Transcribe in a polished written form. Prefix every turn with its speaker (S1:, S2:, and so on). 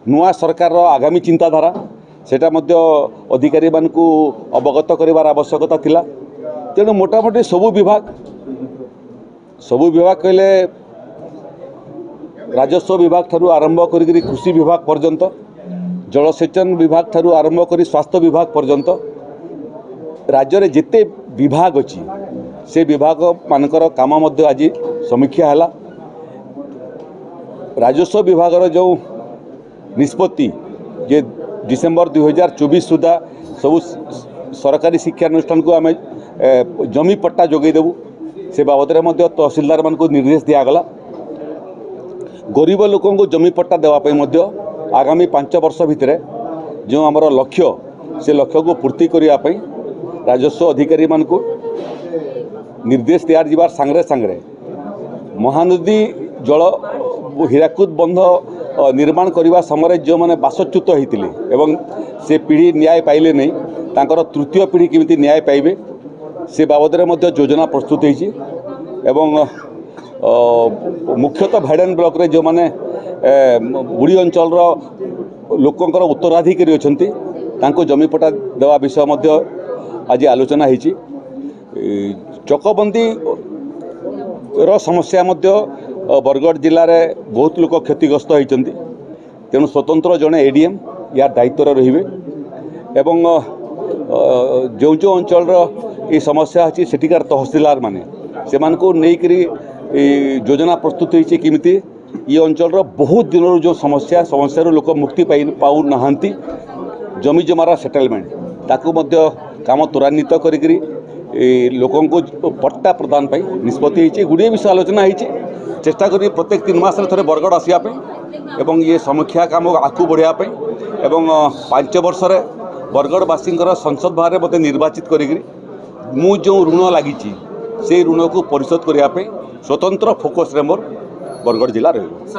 S1: नुआ सरकार आगामी चिंताधारा सेटा मध्य अधिकारी मानकु अवगत करिवार आवश्यकता थिला। तेणु मोटामोटी सबु विभाग कहले राजस्व विभाग ठारू आरंभ करी कृषि विभाग पर्यंत, जलसेचन विभाग ठारू आरंभ करी स्वास्थ्य विभाग पर्यंत राज्य रे जिते विभाग अछि से विभाग मानकर काम मध्य आज समीक्षा हैला। राजस्व विभाग जो निष्पत्ति जे डिसेम्बर 2024 सुधा सब सरकारी शिक्षानुष्ठान को आम जमी पट्टा जोगे देबू से बाबद में तहसिलदार मान को निर्देश दिगला। गरीब लोकों को जमी पट्टा देवाई आगामी 5 वर्ष भितर जो आमर लक्ष्य से लक्ष्य को पूर्ति करने राजस्व अधिकारी मान को निर्देश दिया जाबार सांगरे सांगरे महानदी जल हीराकुद बंध निर्माण करने समय जो मैंने बासच्युत होते एवं से पीढ़ी न्याय पाइले नहीं तांकर तृतीय पीढ़ी केमिति न्याय पाइबे से बाबद में योजना प्रस्तुत होती एवं मुख्यतः भाइडान ब्लॉक रे जो मैंने बुढ़ी अंचल लोकंकर उत्तराधिकारी अच्छी तांको जमी पट्टा देवा विषय मध्य आज आलोचना होती। चकबंदी समस्या मध्य बरगढ़ जिले में बहुत लोक क्षतिग्रस्त होती। तेणु स्वतंत्र जड़े एडीएम या दायित्व रे एवं जो जो अंचल ये समस्या अच्छी सेठिकार तहसीलदार माने से योजना प्रस्तुत होती किमिति ये अंचल बहुत दिन जो समस्या लोक मुक्ति पाऊ नहांती जमी जमार सेटलमेंट ताकू मध्य काम त्वरान्वित करी लोकों को पट्टा प्रदान पाई निष्पत्ति होती। गुड़े विषय आलोचना होती। चेष्टा करी प्रत्येक 3 मास थे बरगढ़ आसवाई एवं ये समीक्षा काम आगू बढ़ापी एवं 5 वर्ष बरगढ़वासी संसद बाहर मत निर्वाचित करी मु जो ऋण लगी से ऋण को परिशोध करने स्वतंत्र फोकस रे मोर बरगढ़ जिला रही।